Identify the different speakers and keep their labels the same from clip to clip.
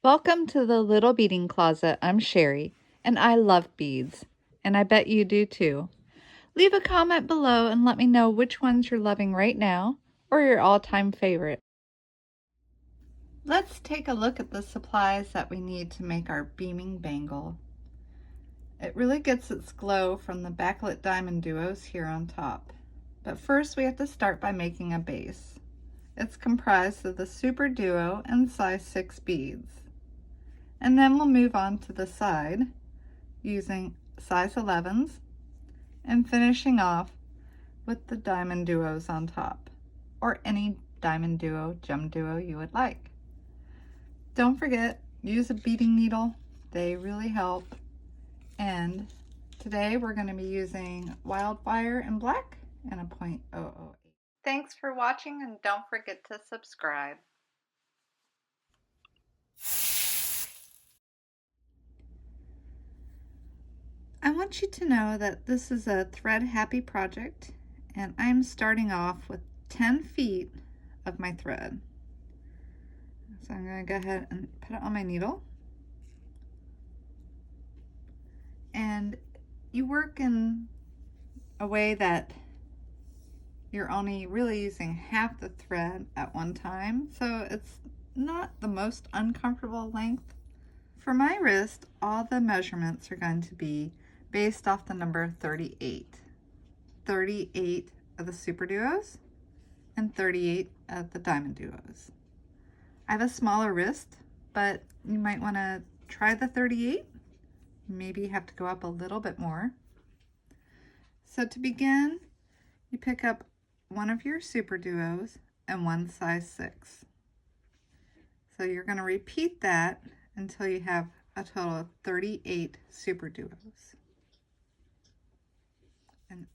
Speaker 1: Welcome to the Little Beading Closet. I'm Sherry, and I love beads, and I bet you do too. Leave a comment below and let me know which ones you're loving right now or your all-time favorite. Let's take a look at the supplies that we need to make our beaming bangle. It really gets its glow from the Backlit diamond duos here on top. But first we have to start by making a base. It's comprised of the Superduo and size 6 beads. And then we'll move on to the side using size 11s and finishing off with the diamond duos on top, or any diamond duo, GemDUO you would like. Don't forget, use a beading needle. They really help. And today we're going to be using Wildfire in black and a .008. Thanks for watching, and don't forget to subscribe. I want you to know that this is a thread happy project, and I'm starting off with 10 feet of my thread. So I'm going to go ahead and put it on my needle. And you work in a way that you're only really using half the thread at one time, so it's not the most uncomfortable length. For my wrist, all the measurements are going to be based off the number 38. 38 of the Superduos and 38 of the diamond duos. I have a smaller wrist, but you might want to try the 38. Maybe you have to go up a little bit more. So to begin, you pick up one of your Superduos and one size 6. So you're going to repeat that until you have a total of 38 Superduos. And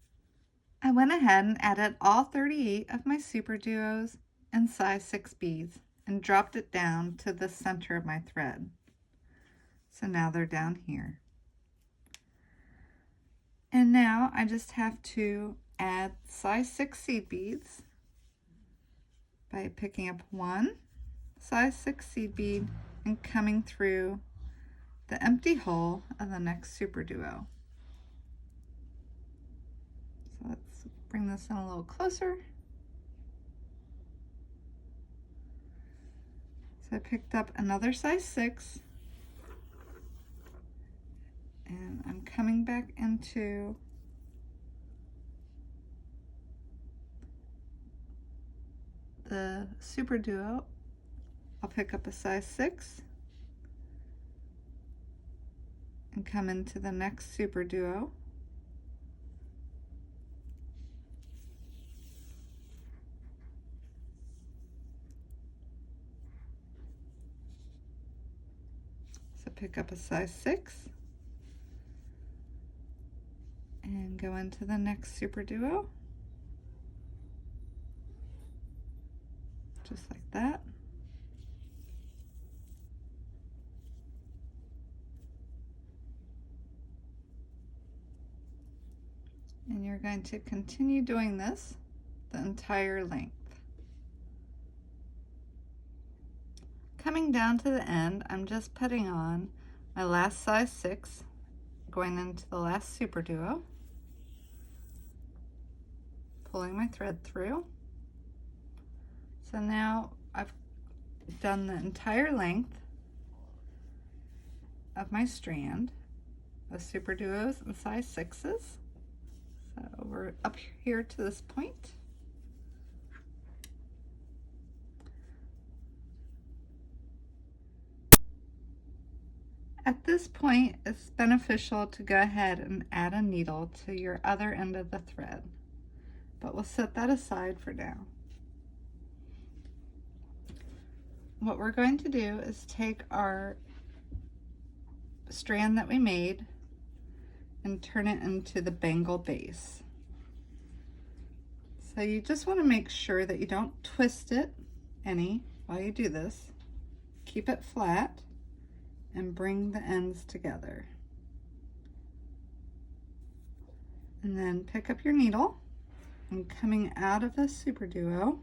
Speaker 1: I went ahead and added all 38 of my Superduos and size 6 beads and dropped it down to the center of my thread. So now they're down here. And now I just have to add size 6 seed beads by picking up one size 6 seed bead and coming through the empty hole of the next Superduo. So let's bring this in a little closer. So I picked up another size 6, and I'm coming back into the Superduo. I'll pick up a size 6 and come into the next Superduo. So pick up a size 6 and go into the next Superduo, just like that. And you're going to continue doing this the entire length. Coming down to the end, I'm just putting on my last size 6, going into the last Superduo, pulling my thread through. So now I've done the entire length of my strand of Superduos and size 6s. So we're up here to this point. At this point, it's beneficial to go ahead and add a needle to your other end of the thread, but we'll set that aside for now. What we're going to do is take our strand that we made and turn it into the bangle base. So you just want to make sure that you don't twist it any while you do this. Keep it flat and bring the ends together. And then pick up your needle and coming out of the Superduo,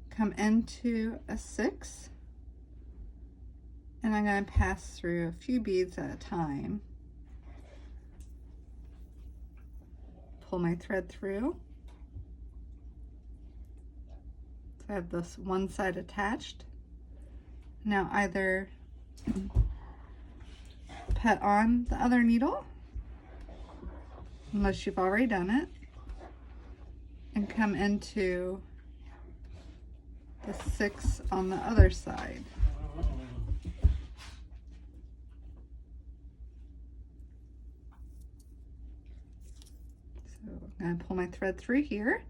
Speaker 1: come into a 6 And I'm going to pass through a few beads at a time. Pull my thread through. So I have this one side attached. Now either put on the other needle, unless you've already done it, and come into the 6 on the other side. So I'm going to pull my thread through here.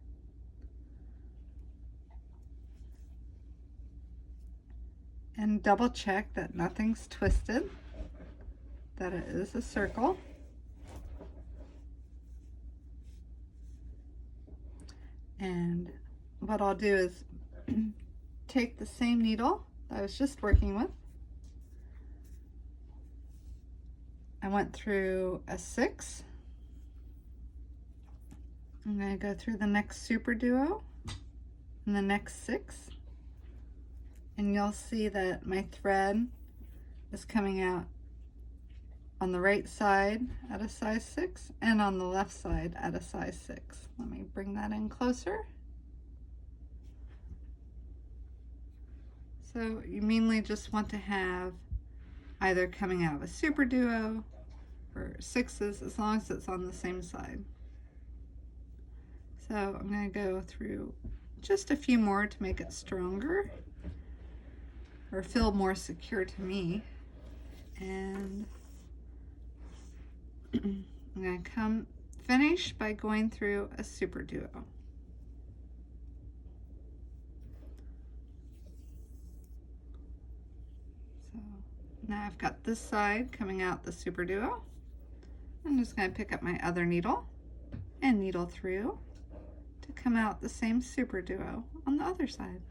Speaker 1: And double check that nothing's twisted, that it is a circle. And what I'll do is take the same needle that I was just working with. I went through a 6. I'm going to go through the next Superduo and the next 6. And you'll see that my thread is coming out on the right side at a size 6 and on the left side at a size 6. Let me bring that in closer. So you mainly just want to have either coming out of a Superduo or 6s, as long as it's on the same side. So I'm going to go through just a few more to make it stronger, or feel more secure to me. And I'm going to finish by going through a Superduo. So now I've got this side coming out the Superduo. I'm just going to pick up my other needle and needle through to come out the same Superduo on the other side.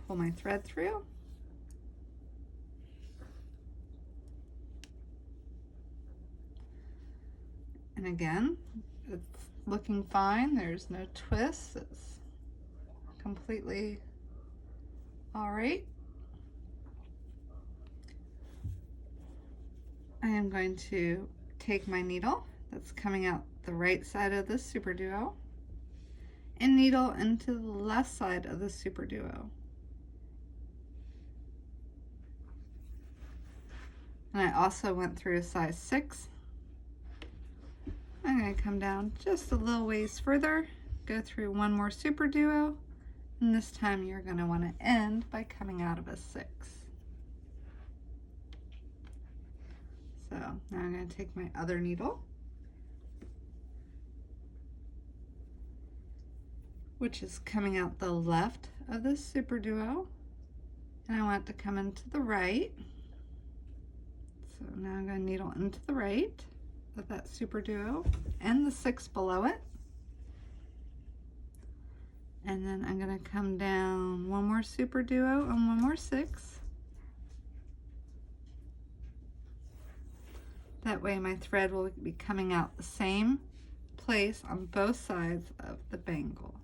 Speaker 1: Pull my thread through. And again, it's looking fine. There's no twists. It's completely all right. I am going to take my needle that's coming out the right side of the Superduo and needle into the left side of the Superduo. And I also went through a size 6. I'm going to come down just a little ways further, go through one more Superduo, and this time you're going to want to end by coming out of a 6. So now I'm going to take my other needle, which is coming out the left of the Superduo, and I want it to come into the right. So now I'm going to needle into the right of that Superduo and the 6 below it. And then I'm going to come down one more Superduo and one more 6. That way my thread will be coming out the same place on both sides of the bangle.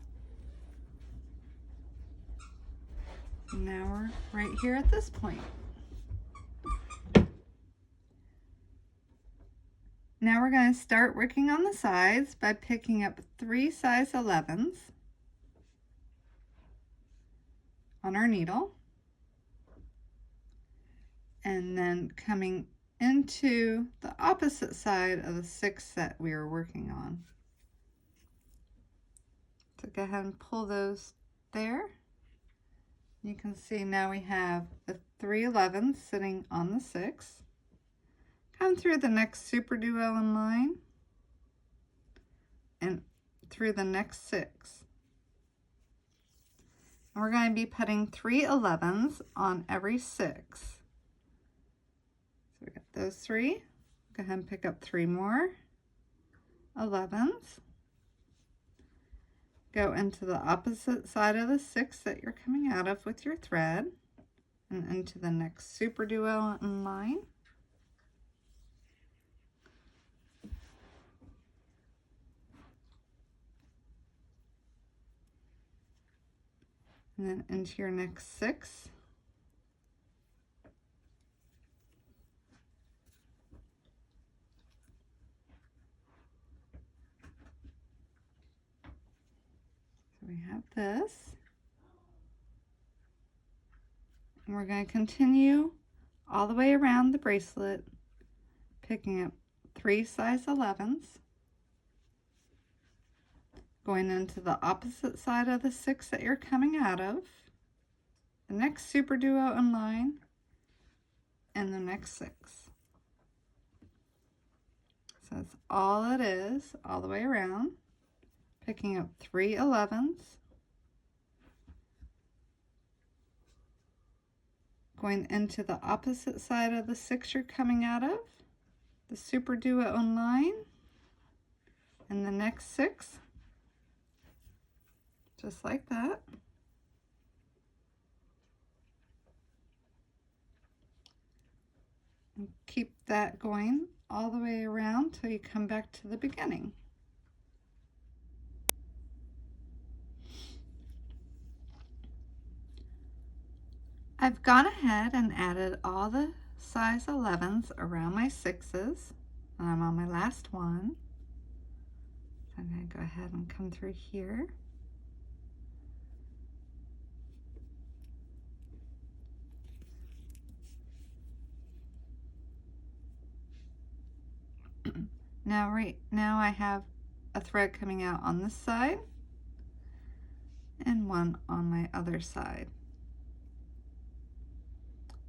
Speaker 1: Now we're right here at this point. Now we're going to start working on the sides by picking up 3 size 11s on our needle and then coming into the opposite side of the 6 that we were working on. So go ahead and pull those there. You can see now we have the 3 11s sitting on the 6. Come through the next Superduo in line and through the next 6. And we're going to be putting 3 11s on every 6. So we got those 3. Go ahead and pick up 3 more 11s. Go into the opposite side of the 6 that you're coming out of with your thread and into the next Superduo in line. and then into your next 6. So we have this, and we're going to continue all the way around the bracelet, picking up 3 size 11s, going into the opposite side of the 6 that you're coming out of, the next Superduo in line, and the next 6. So that's all it is, all the way around, picking up 3 11s, going into the opposite side of the 6 you're coming out of, the Superduo in line, and the next 6, just like that. And keep that going all the way around till you come back to the beginning. I've gone ahead and added all the size 11s around my 6s, and I'm on my last one. So I'm going to go ahead and come through here. Right now I have a thread coming out on this side and one on my other side.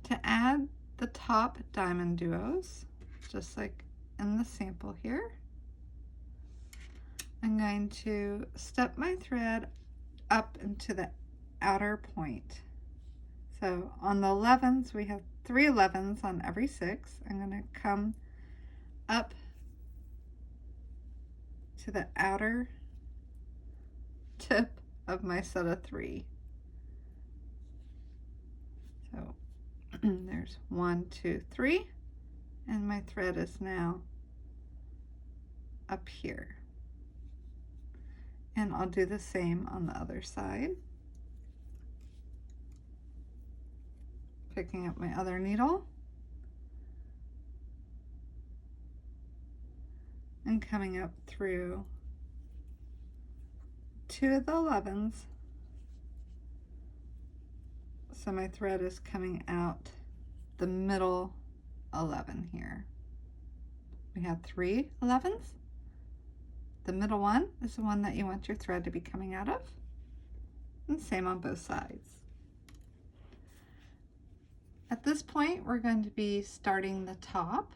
Speaker 1: To add the top diamond duos, just like in the sample here, I'm going to step my thread up into the outer point. So on the 11s, we have 3 11s on every 6. I'm going to come up to the outer tip of my set of 3. So there's 1 2 3, and my thread is now up here, and I'll do the same on the other side, picking up my other needle and coming up through 2 of the 11s. So my thread is coming out the middle 11 here. We have 3 11s. The middle one is the one that you want your thread to be coming out of, and same on both sides. At this point, we're going to be starting the top.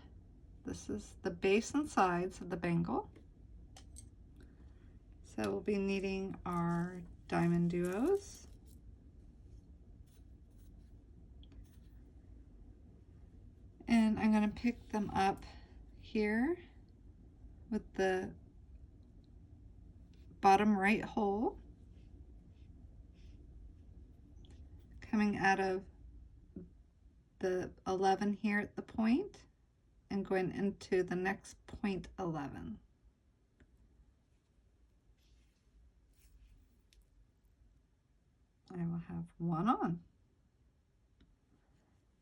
Speaker 1: This is the base and sides of the bangle. So we'll be needing our diamond duos. And I'm going to pick them up here with the bottom right hole, coming out of the 11 here at the point and going into the next point 11. I will have one on.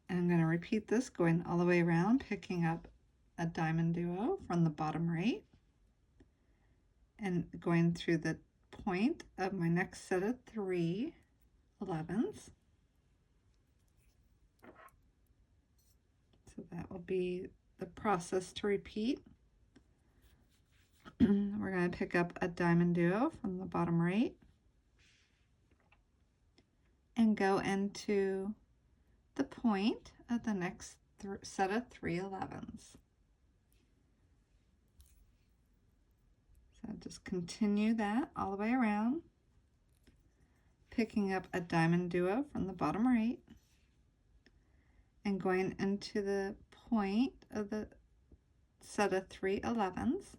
Speaker 1: And I'm going to repeat this going all the way around, picking up a diamond duo from the bottom right and going through the point of my next set of 3 11s. So that will be the process to repeat. We're going to pick up a diamond duo from the bottom right and go into the point of the next set of 3 11s. So just continue that all the way around, picking up a diamond duo from the bottom right and going into the point of the set of 3 11s.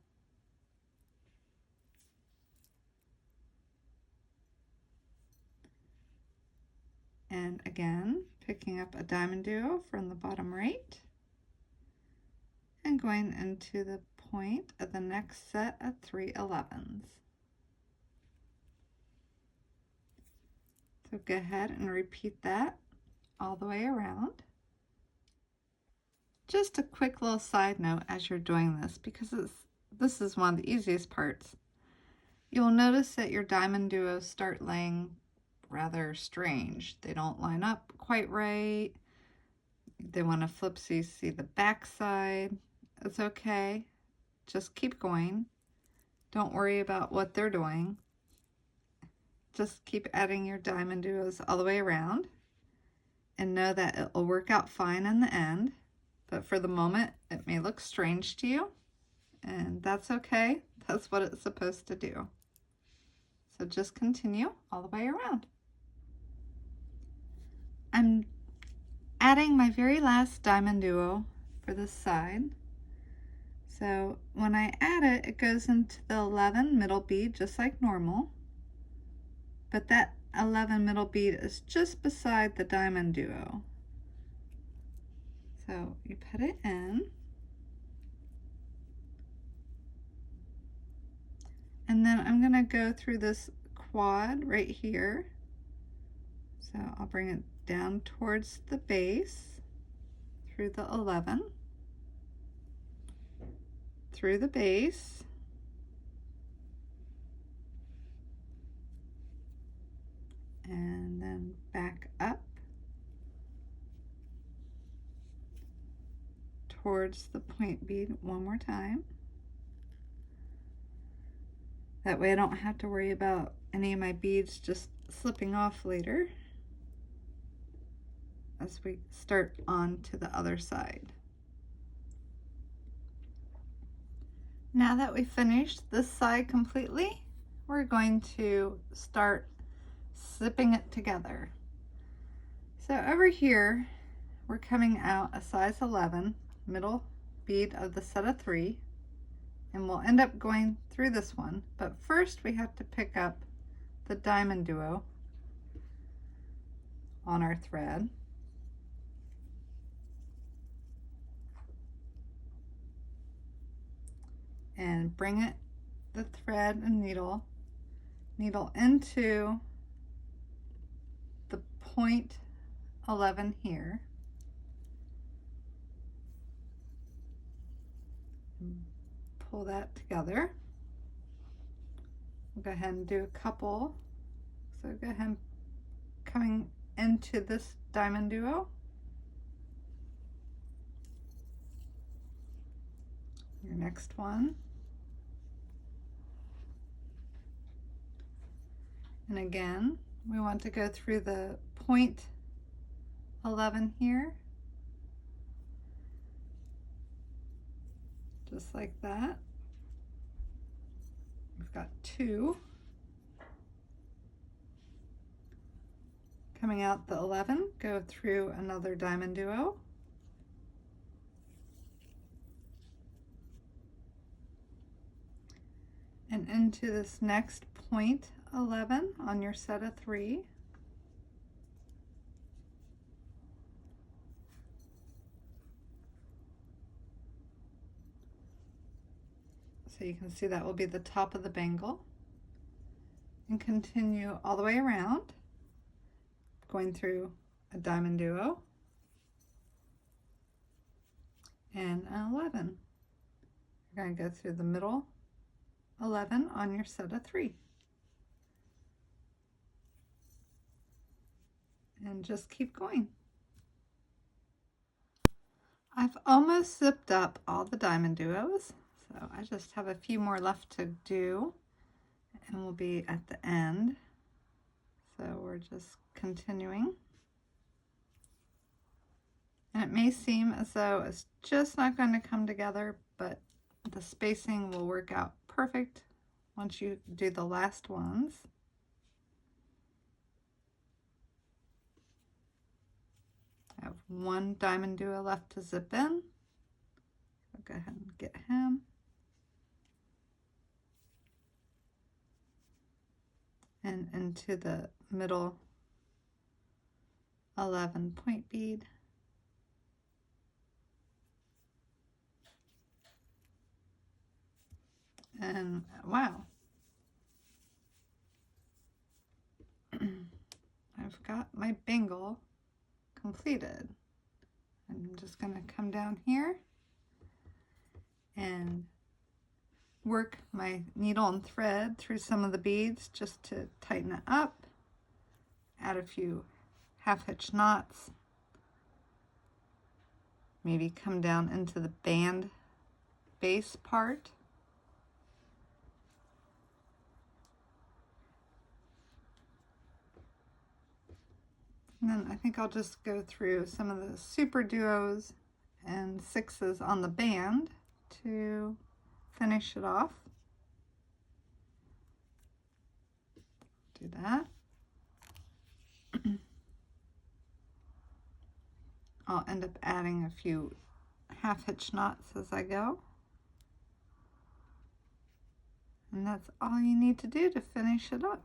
Speaker 1: And again, picking up a diamond duo from the bottom right and going into the point of the next set of 3 11s. So go ahead and repeat that all the way around. Just a quick little side note as you're doing this, because this is one of the easiest parts. You'll notice that your diamond duos start laying rather strange. They don't line up quite right. They want to flip so you see the back side. It's okay. Just keep going. Don't worry about what they're doing. Just keep adding your diamond duos all the way around and know that it will work out fine in the end. But for the moment, it may look strange to you, and that's okay. That's what it's supposed to do. So just continue all the way around. I'm adding my very last diamond duo for this side. So when I add it, it goes into the 11 middle bead just like normal. But that 11 middle bead is just beside the diamond duo. So you put it in. And then I'm going to go through this quad right here. So I'll bring it down towards the base, through the 11, through the base, and then back up towards the point bead one more time. That way I don't have to worry about any of my beads just slipping off later as we start on to the other side. Now that we've finished this side completely, we're going to start zipping it together. So over here, we're coming out a size 11 middle bead of the set of 3, and we'll end up going through this one. But first we have to pick up the diamond duo on our thread. And bring it, the thread and needle into the point 11 here. Pull that together. We'll go ahead and do a couple. So go ahead and coming into this diamond duo. Your next one. And again, we want to go through the point 11 here. Just like that. We've got 2. Coming out the 11, go through another diamond duo. And into this next point 11 on your set of 3. So you can see that will be the top of the bangle. And continue all the way around, going through a diamond duo and an 11. You're going to go through the middle 11 on your set of 3. And just keep going. I've almost zipped up all the diamond duos, so I just have a few more left to do, and we'll be at the end. So we're just continuing. And it may seem as though it's just not going to come together, but the spacing will work out perfect once you do the last ones. I have one diamond duo left to zip in. I'll go ahead and get him. And into the middle 11 point bead. And wow, I've got my bangle completed. I'm just going to come down here and work my needle and thread through some of the beads just to tighten it up. Add a few half-hitch knots. Maybe come down into the band base part. And then I think I'll just go through some of the Superduos and 6s on the band to finish it off. Do that. I'll end up adding a few half-hitch knots as I go. And that's all you need to do to finish it up.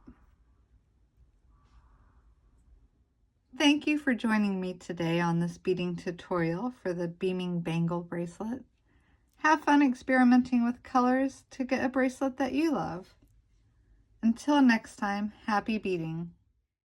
Speaker 1: Thank you for joining me today on this beading tutorial for the Beaming Bangle Bracelet. Have fun experimenting with colors to get a bracelet that you love. Until next time, happy beading.